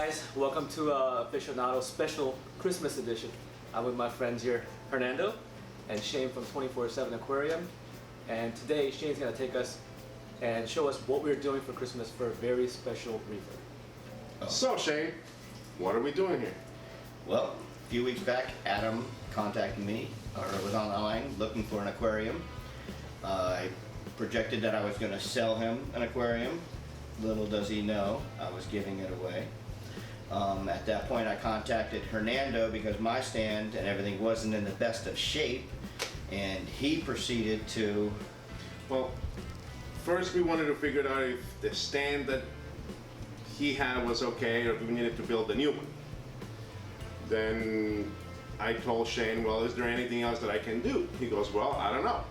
guys, welcome to Afishionado special Christmas edition. I'm with my friends here, Hernando and Shane from 24/7 Aquarium. And today Shane's gonna take us and show us what we're doing for Christmas for a very special reefer. So Shane, what are we doing here? Well, a few weeks back, Adam contacted me, or was online looking for an aquarium. I projected that I was going to sell him an aquarium. Little does he know, I was giving it away. At that point, I contacted Hernando because my stand and everything wasn't in the best of shape, and he proceeded to... Well, first we wanted to figure out if the stand that he had was okay or if we needed to build a new one. Then I told Shane, well, is there anything else that I can do? He goes, well, I don't know.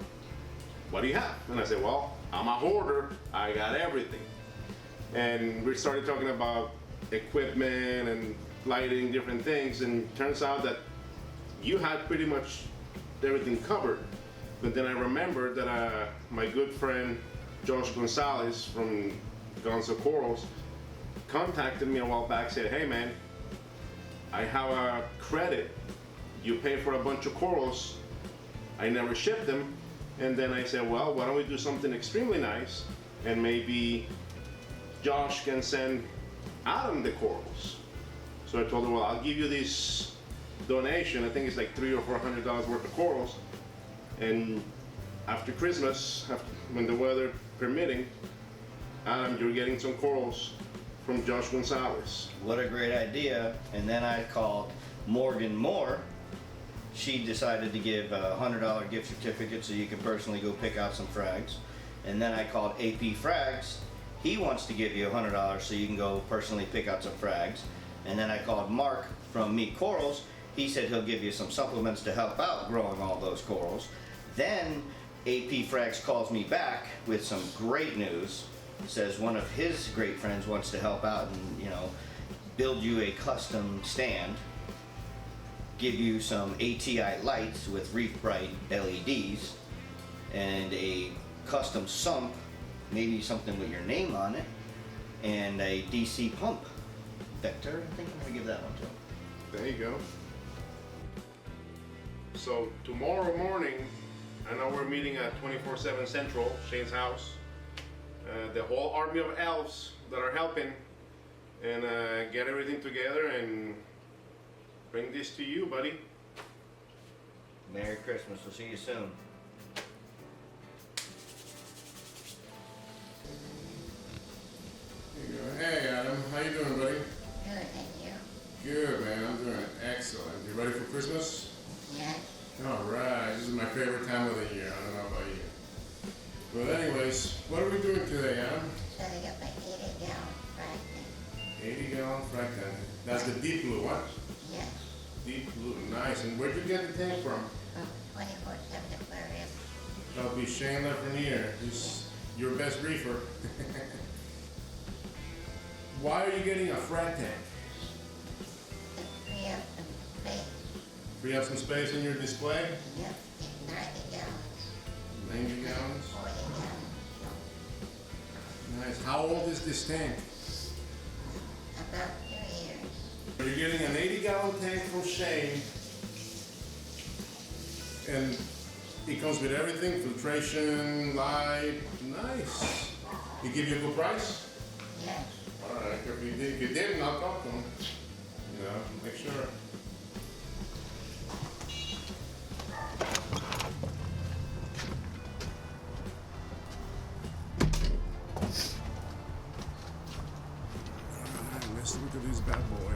What do you have? And I said, well, I'm a hoarder, I got everything. And we started talking about equipment and lighting, different things, and it turns out that you had pretty much everything covered. But then I remembered that my good friend Josh Gonzalez from Gonzo Corals contacted me a while back, said, hey man, I have a credit. You pay for a bunch of corals, I never shipped them. And then I said, well, why don't we do something extremely nice and maybe Josh can send Adam the corals. So I told her, well, I'll give you this donation. I think it's like $300 or $400 worth of corals. And after Christmas, when the weather permitting, Adam, you're getting some corals from Josh Gonzalez. What a great idea. And then I called Morgan Moore. She decided to give a $100 gift certificate so you can personally go pick out some frags. And then I called AP Frags. He wants to give you $100 so you can go personally pick out some frags. And then I called Mark from Meet Corals. He said he'll give you some supplements to help out growing all those corals. Then AP Frags calls me back with some great news. Says one of his great friends wants to help out and, you know, build you a custom stand, give you some ATI lights with Reef Bright LEDs, and a custom sump, maybe something with your name on it, and a DC pump. Vector, I think I'm gonna give that one to him. There you go. So tomorrow morning, I know we're meeting at 24/7 Central, Shane's house. The whole army of elves that are helping and get everything together and bring this to you, buddy. Merry Christmas, we'll see you soon. There you go. Hey Adam, how you doing, buddy? Good, thank you. Good, man. I'm doing excellent. You ready for Christmas? Yes. All right. This is my favorite time of the year. I don't know about you. But anyways, what are we doing today, Adam? Setting up an 80-gallon frac tank. 80-gallon frac tank. That's the deep blue, what? Yes. Deep blue. Nice. And where'd you get the tank from? From 24/7 Aquarium. That'll be Shane Lafreniere. He's your best reefer. Why are you getting a frac tank? To free up some space. Free up some space in your display? Yep. It's 90 gallons. 90 gallons. 40 gallons. Nice. How old is this tank? About 2 years. You're getting an 80-gallon tank from Shane, and it comes with everything, filtration, light. Nice. He give you a good price? Yes. All right. If you didn't, I'll talk to him. You know, make sure. All right, let's look at this bad boy.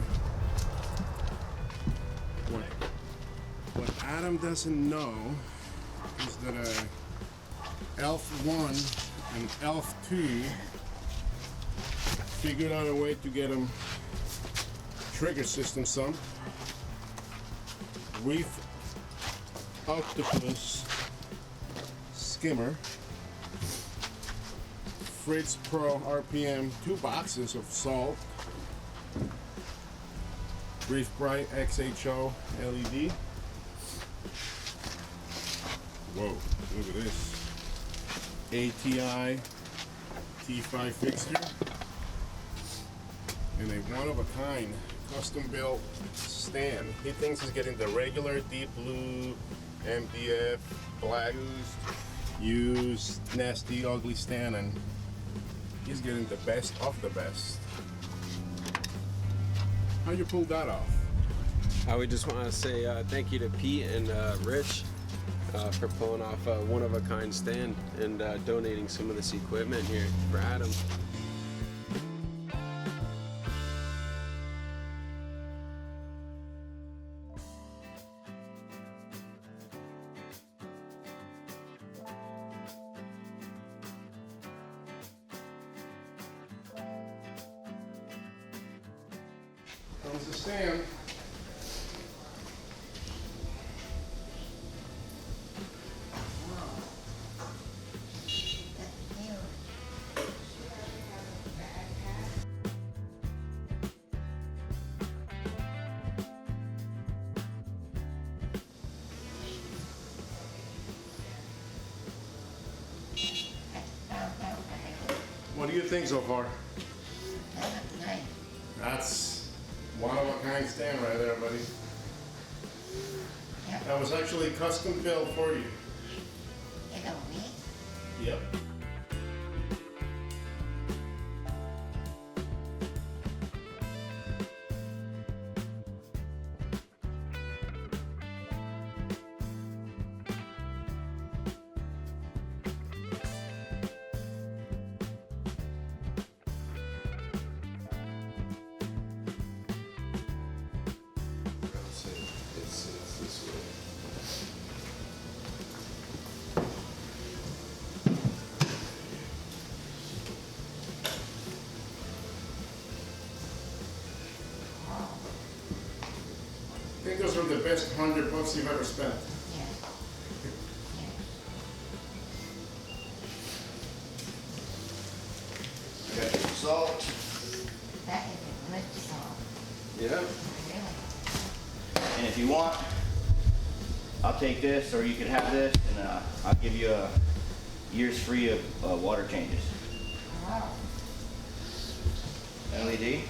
What Adam doesn't know is that Elf 1 and Elf 2 figured out a way to get him trigger system sump, Reef Octopus skimmer, Fritz Pro RPM 2 boxes of salt, Reef Bright XHO LED. Whoa, look at this. ATI T5 fixture. and a one-of-a-kind custom-built stand. He thinks he's getting the regular deep blue MDF black used nasty ugly stand, and he's getting the best of the best. How you pull that off? I would just want to say thank you to Pete and Rich for pulling off a one-of-a-kind stand and donating some of this equipment here for Adam. Comes the stand. What do you think so far? That's one-of-a-kind stand right there, buddy. That was actually custom built for you. Yep. It's this way. I think those are the best $100 you've ever spent. Got your salt. That is a good song, Yeah. really. And if you want, I'll take this, or you can have this, and I'll give you a year's free of water changes. Wow. LED,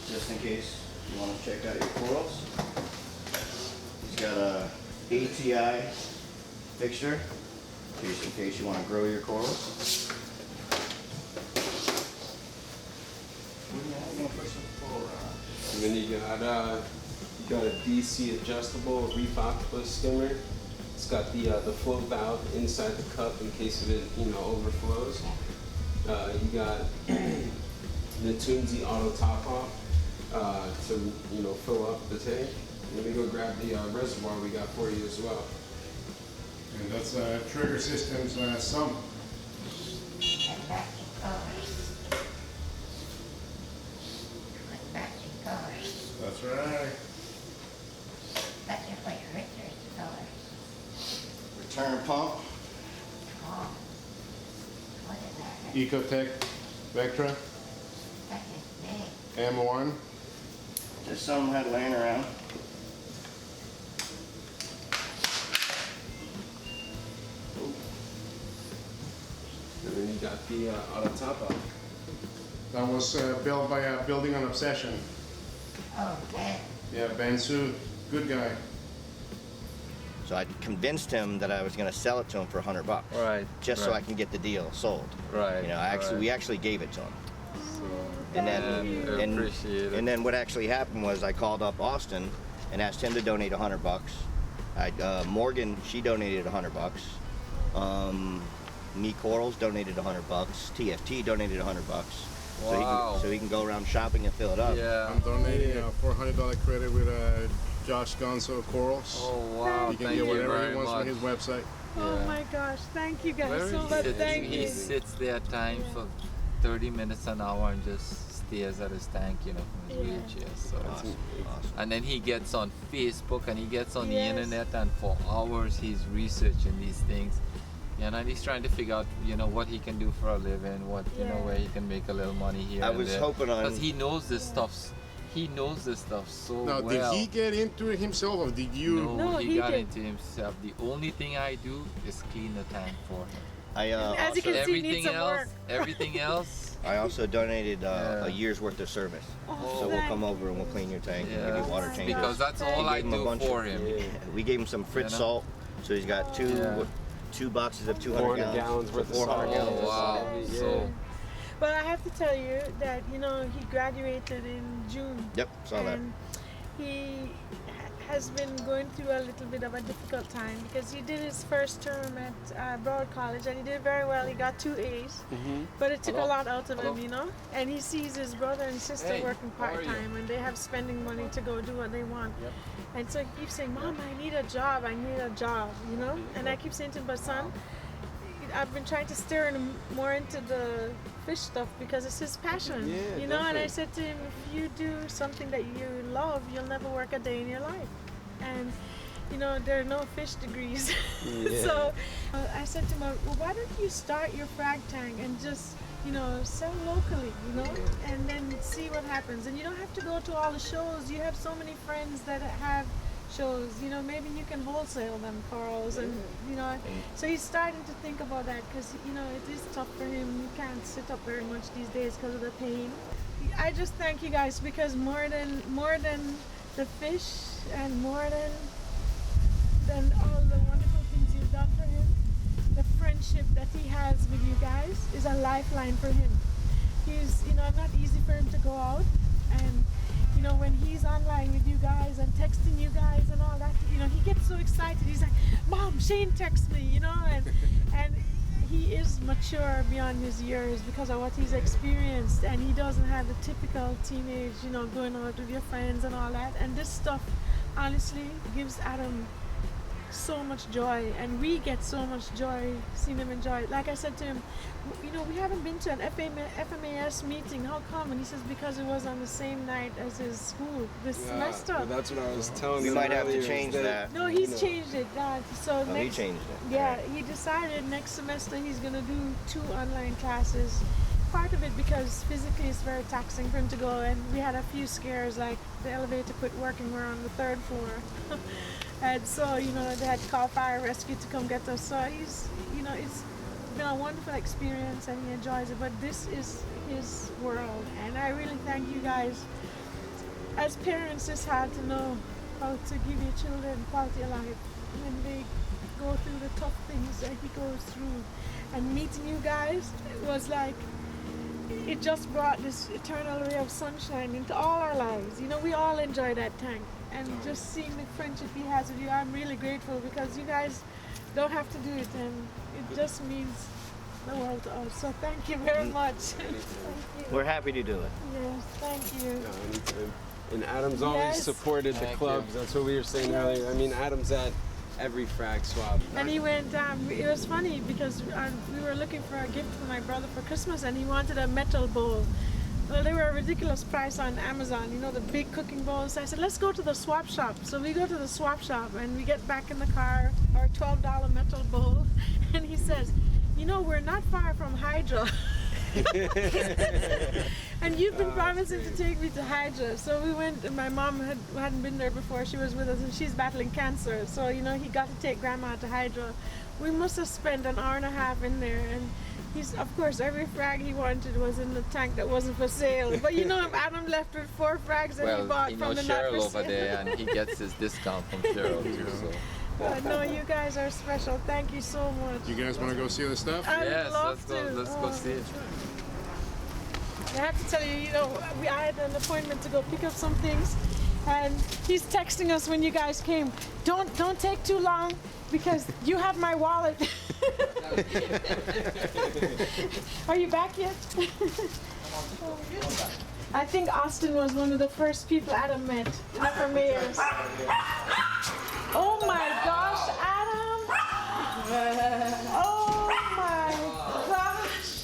just in case you want to check out your corals. He's got a ATI fixture, just in case you want to grow your corals. I'm gonna push some coral around. And then you got a DC adjustable Reef octopus skimmer. It's got the flow valve inside the cup in case of it overflows. You got the Toonsy auto top off to fill up the tank. And let me go grab the reservoir we got for you as well. And that's Trigger Systems sump. And matching colors. With matching colors. That's right. That's just like Richard's colors. Return pump. Oh. What is that? Ecotech Vectra That is big. M1. Just some had laying around. And then you got the auto top off. That was built by Building on Obsession. Oh, Ben. Yeah, Ben Su, good guy. So I convinced him that I was going to sell it to him for $100, Right. just so I can get the deal sold. Right. We actually gave it to him. So, And then, I appreciate it. and then what actually happened was I called up Austin and asked him to donate $100. Morgan, she donated $100. Me Corals donated $100. TFT donated $100. Wow. So he can go around shopping and fill it up. Yeah. I'm donating a $400 credit with Josh Gonzo Corals. Oh wow! He can Thank get you whatever very he wants much. from his website. Oh Yeah. my gosh, thank you guys Where so is much. he Thank sitting? you. He sits there at times for 30 minutes an hour and just stares at his tank, from his Yeah. wheelchair. So, Awesome. and then he gets on Facebook and he gets on the Yes. internet, and for hours he's researching these things. And he's trying to figure out, what he can do for a living, what Yeah. where he can make a little money here. I was hoping on- because he knows this stuff. He knows this stuff so Now, well. did he get into it himself, or did you? No, No, he he got did. into himself. The only thing I do is clean the tank for him. As you can see, needs Everything some else, work. everything else. I also donated a year's worth of service. Oh, So we'll thank come over and we'll clean your tank and give Yeah, you water my changes. because that's We all I gave him a do bunch for of- him. We gave him some Fritz know? salt, so he's got two boxes of 200 400 gallons worth of 400 salt. gallons Oh of salt. wow! Yeah. So But I have to tell you that, you know, he graduated in June. Yep, saw that. And he has been going through a little bit of a difficult time because he did his first term at Broward College and he did very well. He got 2 A's, but it took a Hello? lot out of him, you know. And he sees his brother and sister Hey, working how are part you? time and they have spending money to go do what they want. Yep. And so he keeps saying, "Mom, I need a job. I need a job," you know. And I keep saying to him, "But son, I've been trying to steer him more into the fish stuff because it's his passion, Yeah, you know." And I definitely. said to him, "If you do something that you love, you'll never work a day in your life." And you know, there are no fish degrees. Yeah. So I said to him, "Well, why don't you start your frag tank and just, you know, sell locally, you know, and then see what happens. And you don't have to go to all the shows. You have so many friends that have shows, you know, maybe you can wholesale them corals and, you know." So he's starting to think about that because, you know, it is tough for him. He can't sit up very much these days because of the pain. I just thank you guys because more than the fish and more than all the wonderful things you've done for him, the friendship that he has with you guys is a lifeline for him. He's, you know, not easy for him to go out, and you know, when he's online with you guys and texting you guys and all that, you know, he gets so excited. He's like, "Mom, Shane texts me," you know, and he is mature beyond his years because of what he's experienced, and he doesn't have the typical teenage, you know, going out with your friends and all that. And this stuff honestly gives Adam so much joy, and we get so much joy seeing him enjoy it. Like I said to him, "You know, we haven't been to an FMAS meeting. How come?" And he says, "Because it was on the same night as his school this semester." Well, that's what I was telling We them might have to earlier, is change that. No, he's changed it. So Oh, he next, changed it. yeah, he decided next semester he's gonna do 2 online classes. Part of it because physically it's very taxing for him to go, and we had a few scares, like the elevator quit working. We're on the 3rd floor. And so, you know, they had to call fire rescue to come get us. So he's, you know, it's been a wonderful experience and he enjoys it. But this is his world, and I really thank you guys. As parents, it's hard to know how to give your children quality of life when they go through the tough things that he goes through. And meeting you guys was like, it just brought this eternal ray of sunshine into all our lives. You know, we all enjoy that tank. And just seeing the friendship he has with you, I'm really grateful because you guys don't have to do it, and it just means the world to us. So thank you very much. Thank you. We're happy to do it. Yes, thank you. Anytime. And Adam's always Yes. supported the Thank clubs. That's what we were saying earlier. I mean, Adam's at every frag swap. And he went, it was funny because we were looking for a gift for my brother for Christmas, and he wanted a metal bowl. Well, they were a ridiculous price on Amazon, you know, the big cooking bowls. So I said, "Let's go to the swap shop." So we go to the swap shop and we get back in the car, our $12 metal bowl, and he says, "You know, we're not far from Hydra." And you've been promising to take me to Hydra. So we went, and my mom hadn't been there before. She was with us, and she's battling cancer. So, you know, he got to take Grandma to Hydra. We must have spent an hour and a half in there, and he's, of course, every frag he wanted was in the tank that wasn't for sale. But you know, if Adam left with 4 frags that he well, bought you from know the not Cheryl for over sale. there, and he gets his discount from Cheryl too. So No, you guys are special. Thank you so much. You guys want to go see the stuff? I would yes, love let's go. to. Let's go see it. I have to tell you, you know, I had an appointment to go pick up some things, and he's texting us when you guys came. Don't take too long because you have my wallet. Are you back yet? I think Austin was one of the first people Adam met for mayors. Oh my gosh, Adam! Oh my gosh!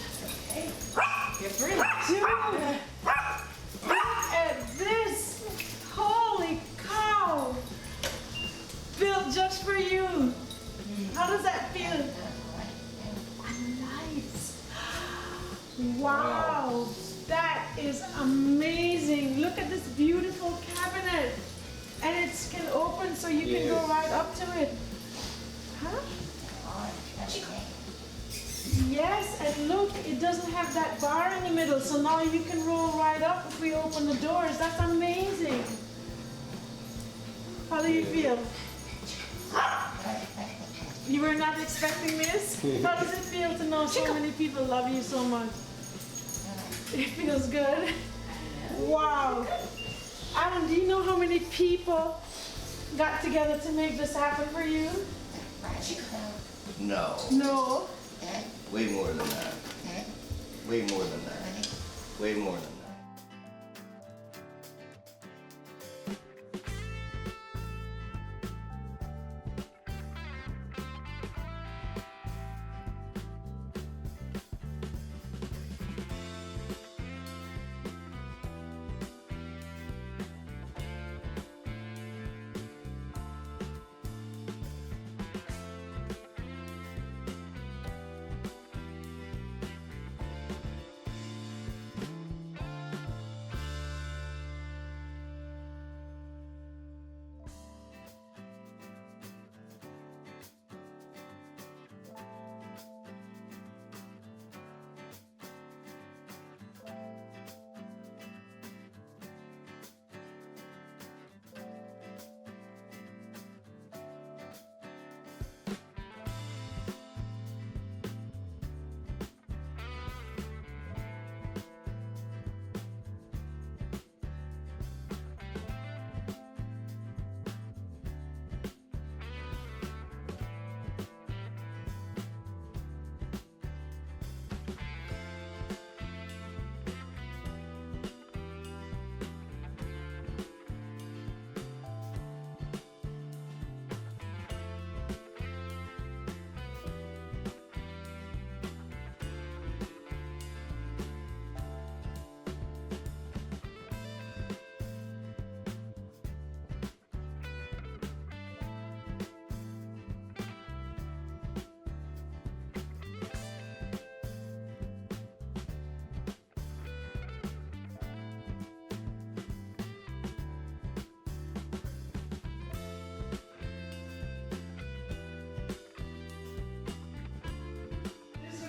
Dude, look at this! Holy cow! Built just for you. How does that feel? Nice. Wow, that is amazing. Look at this beautiful cabinet. And it can open so you can go right up to it. Huh? Yes, and look, it doesn't have that bar in the middle, so now you can roll right up if we open the doors. That's amazing. How do you feel? You were not expecting this? How does it feel to know so many people love you so much? It feels good. Wow. Adam, do you know how many people got together to make this happen for you? No. No. Way more than that. Way more than that. Way more than that.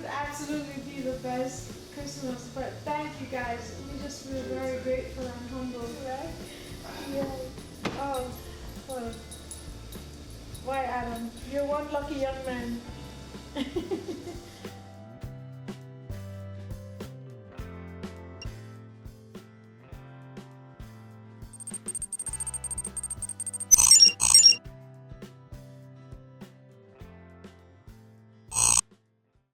Absolutely be the best Christmas, but thank you guys. We just feel very grateful and humble, right? Yeah. Oh, boy. Why, Adam? You're one lucky young man.